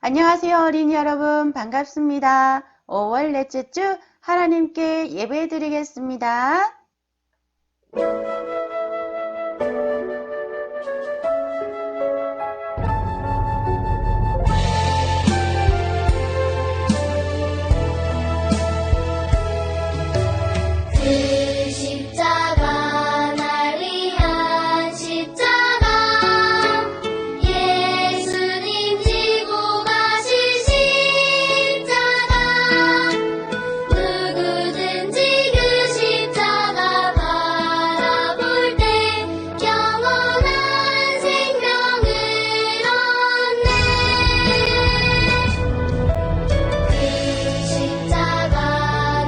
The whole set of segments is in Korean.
안녕하세요, 어린이 여러분. 반갑습니다. 5월 넷째 주 하나님께 예배 드리겠습니다. 그 십자가 날 위한 십자가 예수님 지고 가신 십자가 누구든지 그 십자가 바라볼 때 영원한 생명을 얻네. 그 십자가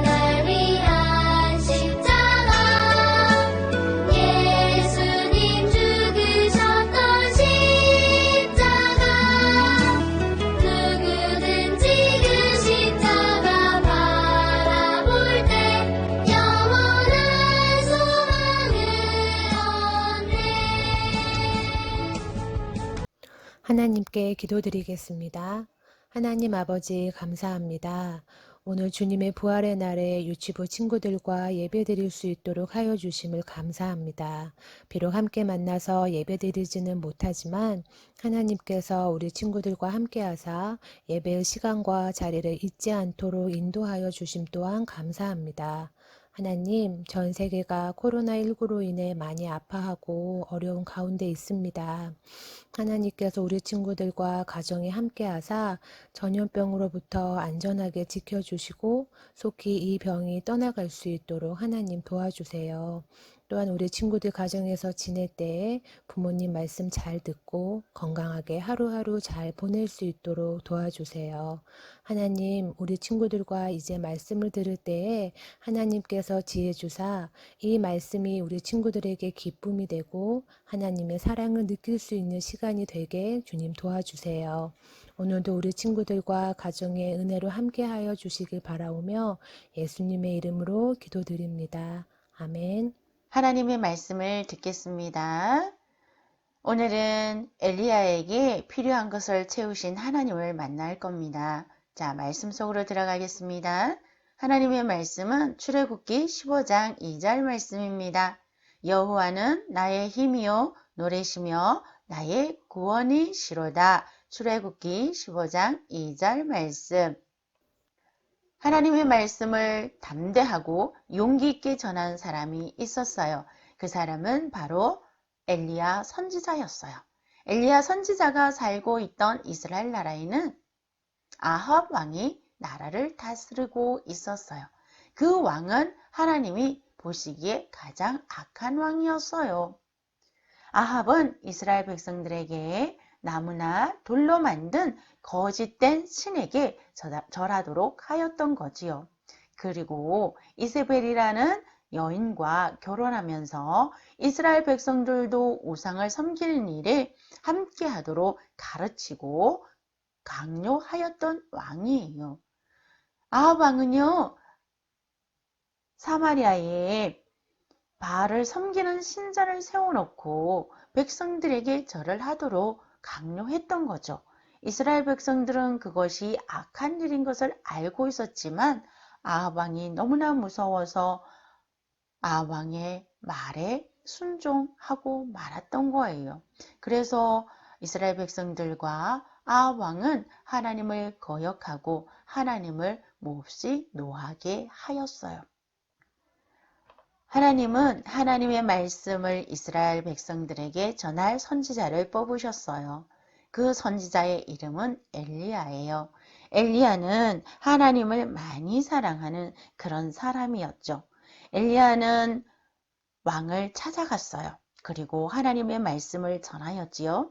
날 위한 십자가 예수님 죽으셨던 십자가 누구든지 그 십자가 바라볼 때 영원한 소망을 얻네. 하나님께 기도드리겠습니다. 하나님 아버지 감사합니다. 오늘 주님의 부활의 날에 유치부 친구들과 예배드릴 수 있도록 하여 주심을 감사합니다. 비록 함께 만나서 예배드리지는 못하지만 하나님께서 우리 친구들과 함께 하사 예배의 시간과 자리를 잊지 않도록 인도하여 주심 또한 감사합니다. 하나님, 전 세계가 코로나19로 인해 많이 아파하고 어려운 가운데 있습니다. 하나님께서 우리 친구들과 가정에 함께하사 전염병으로부터 안전하게 지켜주시고 속히 이 병이 떠나갈 수 있도록 하나님 도와주세요. 또한 우리 친구들 가정에서 지낼 때에 부모님 말씀 잘 듣고 건강하게 하루하루 잘 보낼 수 있도록 도와주세요. 하나님, 우리 친구들과 이제 말씀을 들을 때에 하나님께서 지혜 주사 이 말씀이 우리 친구들에게 기쁨이 되고 하나님의 사랑을 느낄 수 있는 시간이 되게 주님 도와주세요. 오늘도 우리 친구들과 가정의 은혜로 함께하여 주시길 바라오며 예수님의 이름으로 기도드립니다. 아멘. 하나님의 말씀을 듣겠습니다. 오늘은 엘리야에게 필요한 것을 채우신 하나님을 만날 겁니다. 자, 말씀 속으로 들어가겠습니다. 하나님의 말씀은 출애굽기 15장 2절 말씀입니다. 여호와는 나의 힘이요 노래시며 나의 구원이시로다. 출애굽기 15장 2절 말씀. 하나님의 말씀을 담대하고 용기 있게 전한 사람이 있었어요. 그 사람은 바로 엘리야 선지자였어요. 엘리야 선지자가 살고 있던 이스라엘 나라에는 아합 왕이 나라를 다스리고 있었어요. 그 왕은 하나님이 보시기에 가장 악한 왕이었어요. 아합은 이스라엘 백성들에게 나무나 돌로 만든 거짓된 신에게 절하도록 하였던 거지요. 그리고 이세벨이라는 여인과 결혼하면서 이스라엘 백성들도 우상을 섬기는 일에 함께 하도록 가르치고 강요하였던 왕이에요. 아합 왕은요, 사마리아에 바알을 섬기는 신전을 세워놓고 백성들에게 절을 하도록 강요했던 거죠. 이스라엘 백성들은 그것이 악한 일인 것을 알고 있었지만 아합 왕이 너무나 무서워서 아합 왕의 말에 순종하고 말았던 거예요. 그래서 이스라엘 백성들과 아합 왕은 하나님을 거역하고 하나님을 몹시 노하게 하였어요. 하나님은 하나님의 말씀을 이스라엘 백성들에게 전할 선지자를 뽑으셨어요. 그 선지자의 이름은 엘리야예요. 엘리야는 하나님을 많이 사랑하는 그런 사람이었죠. 엘리야는 왕을 찾아갔어요. 그리고 하나님의 말씀을 전하였지요.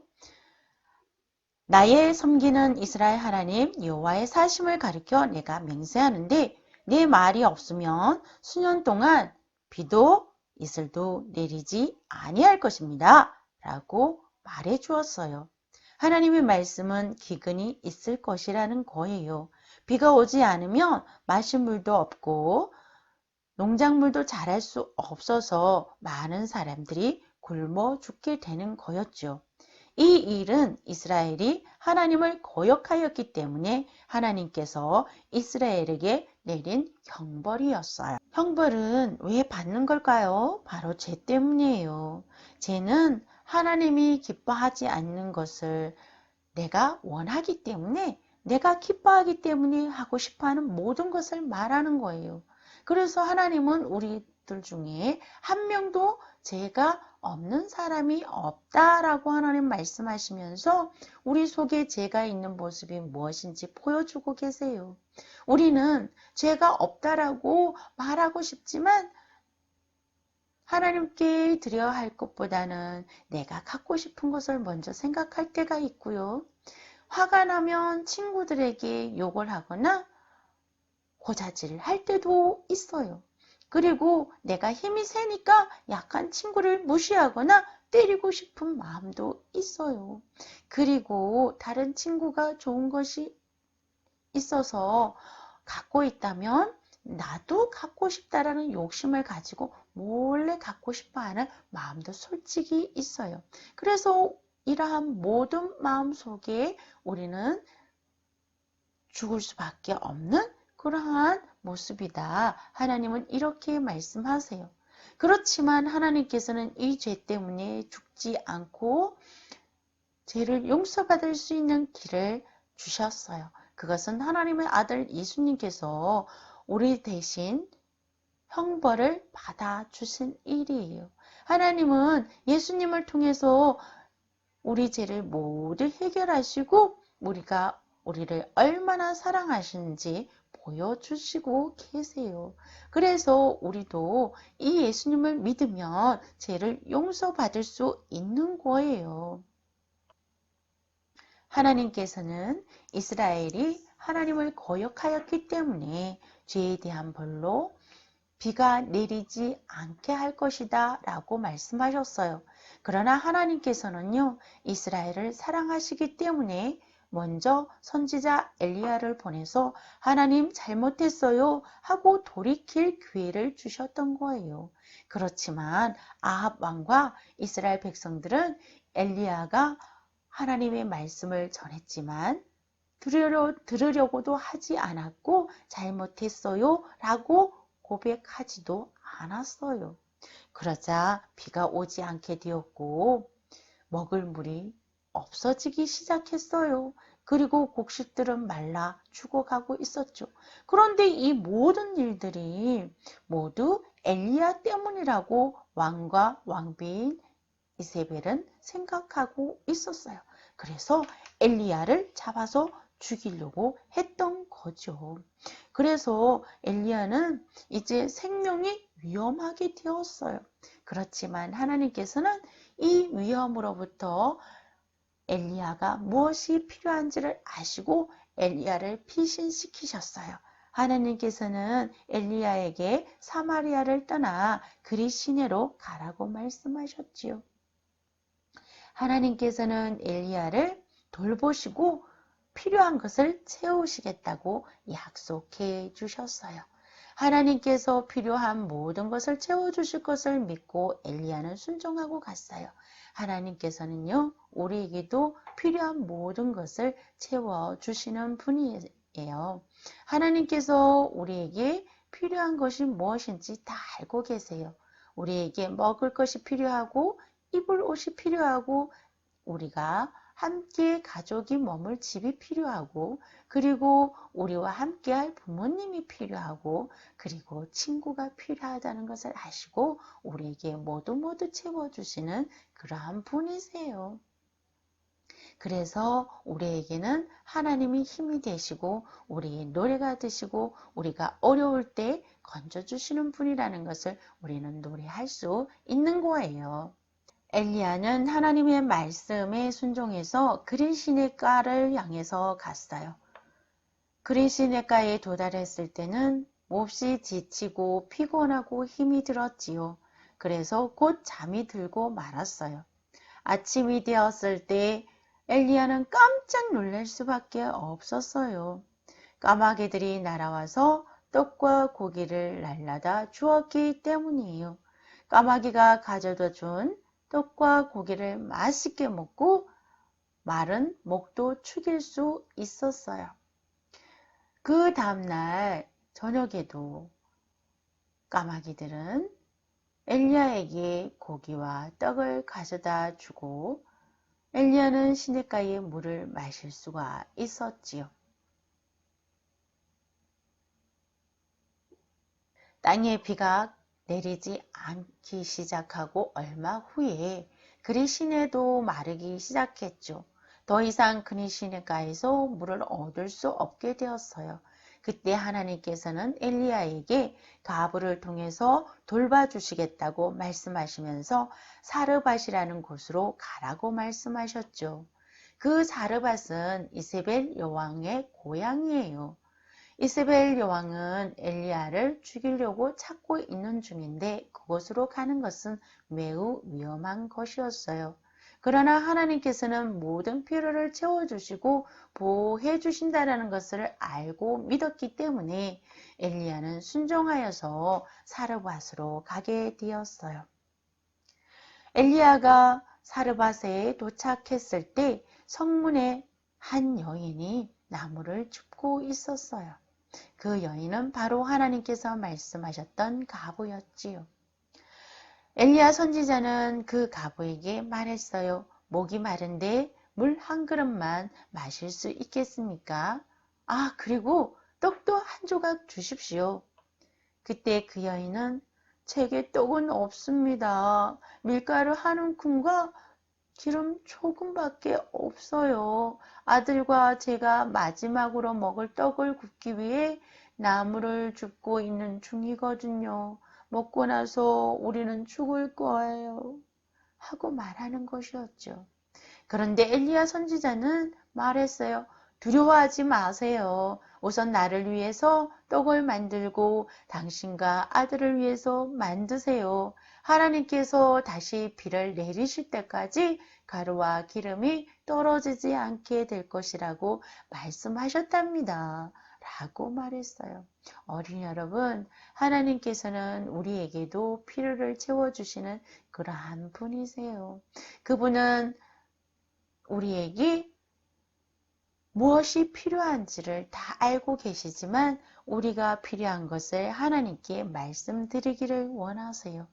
나의 섬기는 이스라엘 하나님 여호와의 사심을 가리켜 내가 맹세하는데 네 말이 없으면 수년 동안 비도 이슬도 내리지 아니할 것입니다. 라고 말해 주었어요. 하나님의 말씀은 기근이 있을 것이라는 거예요. 비가 오지 않으면 마실 물도 없고 농작물도 자랄 수 없어서 많은 사람들이 굶어 죽게 되는 거였죠. 이 일은 이스라엘이 하나님을 거역하였기 때문에 하나님께서 이스라엘에게 내린 형벌이었어요. 형벌은 왜 받는 걸까요? 바로 죄 때문이에요. 죄는 하나님이 기뻐하지 않는 것을 내가 원하기 때문에, 내가 기뻐하기 때문에 하고 싶어하는 모든 것을 말하는 거예요. 그래서 하나님은 우리들 중에 한 명도 죄가 없는 사람이 없다라고 하나님 말씀하시면서 우리 속에 죄가 있는 모습이 무엇인지 보여주고 계세요. 우리는 죄가 없다라고 말하고 싶지만 하나님께 드려야 할 것보다는 내가 갖고 싶은 것을 먼저 생각할 때가 있고요. 화가 나면 친구들에게 욕을 하거나 고자질을 할 때도 있어요. 그리고 내가 힘이 세니까 약한 친구를 무시하거나 때리고 싶은 마음도 있어요. 그리고 다른 친구가 좋은 것이 있어서 갖고 있다면 나도 갖고 싶다라는 욕심을 가지고 몰래 갖고 싶어 하는 마음도 솔직히 있어요. 그래서 이러한 모든 마음 속에 우리는 죽을 수밖에 없는 그러한 모습이다. 하나님은 이렇게 말씀하세요. 그렇지만 하나님께서는 이 죄 때문에 죽지 않고 죄를 용서받을 수 있는 길을 주셨어요. 그것은 하나님의 아들 예수님께서 우리 대신 형벌을 받아주신 일이에요. 하나님은 예수님을 통해서 우리 죄를 모두 해결하시고 우리를 얼마나 사랑하시는지 보여주시고 계세요. 그래서 우리도 이 예수님을 믿으면 죄를 용서받을 수 있는 거예요. 하나님께서는 이스라엘이 하나님을 거역하였기 때문에 죄에 대한 벌로 비가 내리지 않게 할 것이다 라고 말씀하셨어요. 그러나 하나님께서는요, 이스라엘을 사랑하시기 때문에 먼저 선지자 엘리야를 보내서 하나님 잘못했어요 하고 돌이킬 기회를 주셨던 거예요. 그렇지만 아합 왕과 이스라엘 백성들은 엘리야가 하나님의 말씀을 전했지만 들으려고도 하지 않았고 잘못했어요 라고 고백하지도 않았어요. 그러자 비가 오지 않게 되었고 먹을 물이 없어지기 시작했어요. 그리고 곡식들은 말라 죽어가고 있었죠. 그런데 이 모든 일들이 모두 엘리야 때문이라고 왕과 왕비인 이세벨은 생각하고 있었어요. 그래서 엘리야를 잡아서 죽이려고 했던 거죠. 그래서 엘리야는 이제 생명이 위험하게 되었어요. 그렇지만 하나님께서는 이 위험으로부터 엘리야가 무엇이 필요한지를 아시고 엘리야를 피신시키셨어요. 하나님께서는 엘리야에게 사마리아를 떠나 그리 시내로 가라고 말씀하셨지요. 하나님께서는 엘리야를 돌보시고 필요한 것을 채우시겠다고 약속해 주셨어요. 하나님께서 필요한 모든 것을 채워주실 것을 믿고 엘리야는 순종하고 갔어요. 하나님께서는요, 우리에게도 필요한 모든 것을 채워주시는 분이에요. 하나님께서 우리에게 필요한 것이 무엇인지 다 알고 계세요. 우리에게 먹을 것이 필요하고 입을 옷이 필요하고 우리가 함께 가족이 머물 집이 필요하고 그리고 우리와 함께할 부모님이 필요하고 그리고 친구가 필요하다는 것을 아시고 우리에게 모두 채워주시는 그러한 분이세요. 그래서 우리에게는 하나님이 힘이 되시고 우리의 노래가 되시고 우리가 어려울 때 건져주시는 분이라는 것을 우리는 노래할 수 있는 거예요. 엘리야는 하나님의 말씀에 순종해서 그린 시냇가를 향해서 갔어요. 그린 시냇가에 도달했을 때는 몹시 지치고 피곤하고 힘이 들었지요. 그래서 곧 잠이 들고 말았어요. 아침이 되었을 때 엘리야는 깜짝 놀랄 수밖에 없었어요. 까마귀들이 날아와서 떡과 고기를 날라다 주었기 때문이에요. 까마귀가 가져다 준 떡과 고기를 맛있게 먹고 마른 목도 축일 수 있었어요. 그 다음날 저녁에도 까마귀들은 엘리야에게 고기와 떡을 가져다 주고 엘리야는 시냇가의 물을 마실 수가 있었지요. 땅에 비가 내리지 않기 시작하고 얼마 후에 그리 시내도 마르기 시작했죠. 더 이상 그리 시내가에서 물을 얻을 수 없게 되었어요. 그때 하나님께서는 엘리야에게 가브를 통해서 돌봐주시겠다고 말씀하시면서 사르밧이라는 곳으로 가라고 말씀하셨죠. 그 사르밧은 이세벨 여왕의 고향이에요. 이세벨 여왕은 엘리야를 죽이려고 찾고 있는 중인데 그곳으로 가는 것은 매우 위험한 것이었어요. 그러나 하나님께서는 모든 필요를 채워주시고 보호해 주신다는 것을 알고 믿었기 때문에 엘리야는 순종하여서 사르밧으로 가게 되었어요. 엘리야가 사르밧에 도착했을 때 성문에 한 여인이 나무를 줍고 있었어요. 그 여인은 바로 하나님께서 말씀하셨던 가보였지요. 엘리야 선지자는 그 가보에게 말했어요. 목이 마른데 물 한 그릇만 마실 수 있겠습니까? 아, 그리고 떡도 한 조각 주십시오. 그때 그 여인은 제게 떡은 없습니다. 밀가루 한 움큼과 기름 조금밖에 없어요. 아들과 제가 마지막으로 먹을 떡을 굽기 위해 나무를 줍고 있는 중이거든요. 먹고 나서 우리는 죽을 거예요. 하고 말하는 것이었죠. 그런데 엘리야 선지자는 말했어요. 두려워하지 마세요. 우선 나를 위해서 떡을 만들고 당신과 아들을 위해서 만드세요. 하나님께서 다시 비를 내리실 때까지 가루와 기름이 떨어지지 않게 될 것이라고 말씀하셨답니다. 라고 말했어요. 어린이 여러분, 하나님께서는 우리에게도 필요를 채워주시는 그러한 분이세요. 그분은 우리에게 무엇이 필요한지를 다 알고 계시지만 우리가 필요한 것을 하나님께 말씀드리기를 원하세요.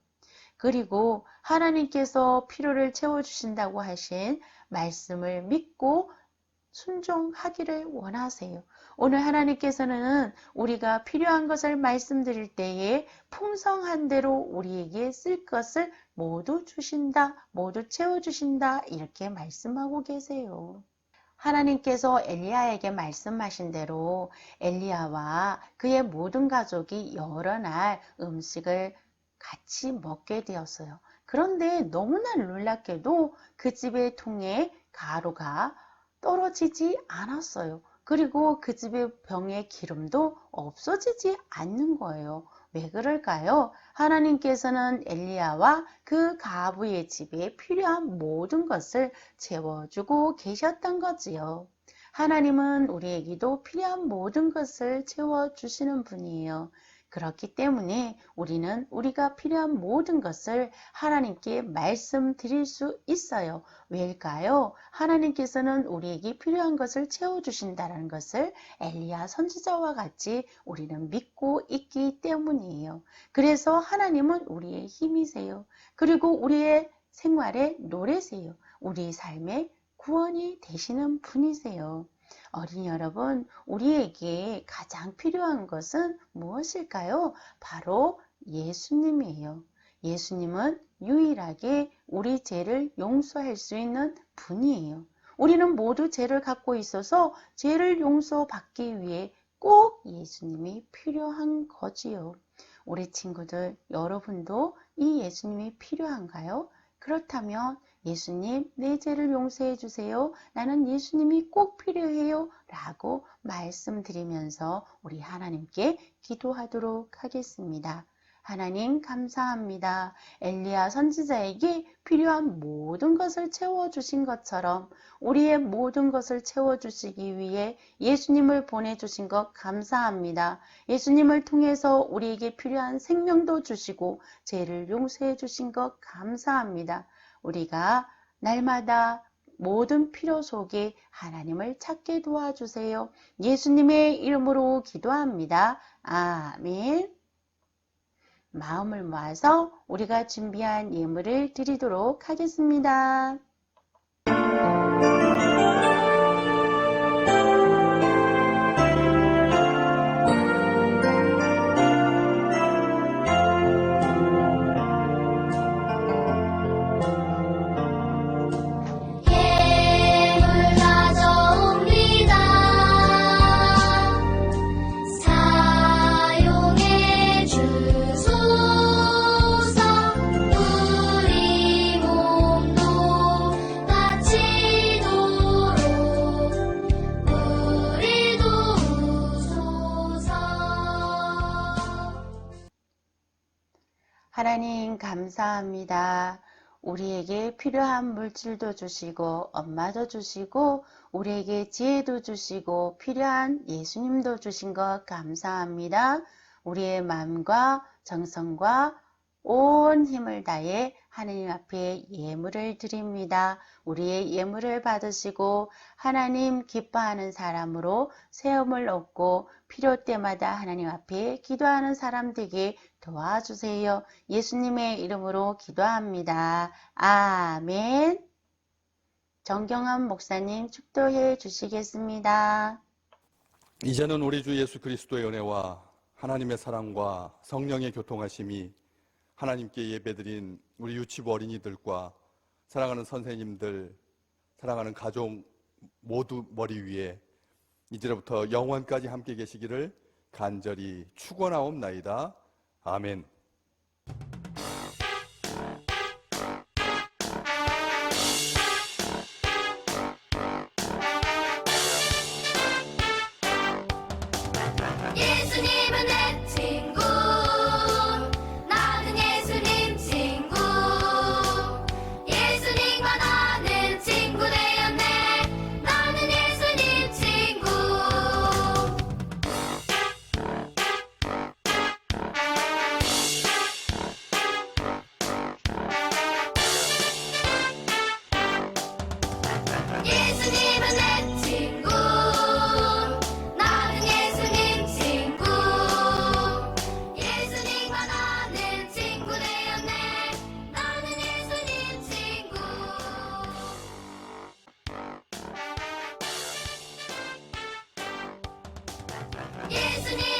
그리고 하나님께서 필요를 채워주신다고 하신 말씀을 믿고 순종하기를 원하세요. 오늘 하나님께서는 우리가 필요한 것을 말씀드릴 때에 풍성한 대로 우리에게 쓸 것을 모두 주신다, 모두 채워주신다 이렇게 말씀하고 계세요. 하나님께서 엘리야에게 말씀하신 대로 엘리야와 그의 모든 가족이 여러 날 음식을 같이 먹게 되었어요. 그런데 너무나 놀랍게도 그 집의 통에 가루가 떨어지지 않았어요. 그리고 그 집의 병에 기름도 없어지지 않는 거예요. 왜 그럴까요? 하나님께서는 엘리야와 그 가부의 집에 필요한 모든 것을 채워주고 계셨던 거지요. 하나님은 우리에게도 필요한 모든 것을 채워주시는 분이에요. 그렇기 때문에 우리는 우리가 필요한 모든 것을 하나님께 말씀드릴 수 있어요. 왜일까요? 하나님께서는 우리에게 필요한 것을 채워주신다는 것을 엘리야 선지자와 같이 우리는 믿고 있기 때문이에요. 그래서 하나님은 우리의 힘이세요. 그리고 우리의 생활의 노래세요. 우리 삶의 구원이 되시는 분이세요. 어린이 여러분, 우리에게 가장 필요한 것은 무엇일까요? 바로 예수님이에요. 예수님은 유일하게 우리 죄를 용서할 수 있는 분이에요. 우리는 모두 죄를 갖고 있어서 죄를 용서받기 위해 꼭 예수님이 필요한 거지요. 우리 친구들, 여러분도 이 예수님이 필요한가요? 그렇다면 예수님, 내 죄를 용서해 주세요. 나는 예수님이 꼭 필요해요. 라고 말씀드리면서 우리 하나님께 기도하도록 하겠습니다. 하나님 감사합니다. 엘리야 선지자에게 필요한 모든 것을 채워주신 것처럼 우리의 모든 것을 채워주시기 위해 예수님을 보내주신 것 감사합니다. 예수님을 통해서 우리에게 필요한 생명도 주시고 죄를 용서해 주신 것 감사합니다. 우리가 날마다 모든 필요 속에 하나님을 찾게 도와주세요. 예수님의 이름으로 기도합니다. 아멘. 마음을 모아서 우리가 준비한 예물을 드리도록 하겠습니다. 예물 가져옵니다. 사용해 주소서. 우리 몸도 다치도록 우리 도우소서. 하나님 감사합니다. 우리에게 필요한 물질도 주시고 엄마도 주시고 우리에게 지혜도 주시고 필요한 예수님도 주신 것 감사합니다. 우리의 마음과 정성과 온 힘을 다해 하나님 앞에 예물을 드립니다. 우리의 예물을 받으시고 하나님 기뻐하는 사람으로 세움을 얻고 필요 때마다 하나님 앞에 기도하는 사람 되게 도와주세요. 예수님의 이름으로 기도합니다. 아멘. 정경환 목사님 축도해 주시겠습니다. 이제는 우리 주 예수 그리스도의 은혜와 하나님의 사랑과 성령의 교통하심이 하나님께 예배드린 우리 유치부 어린이들과 사랑하는 선생님들, 사랑하는 가족 모두 머리 위에 이제로부터 영원까지 함께 계시기를 간절히 축원하옵나이다. 아멘. 예수님은 내 친구. 나는 예수님 친구. 예수님과 나는 친구 되었네. 나는 예수님 친구. 예수님은 내 친구. 나는 예수님 친구. 예수님과 나는 친구 되었네. 나는 예수님 친구. 예수님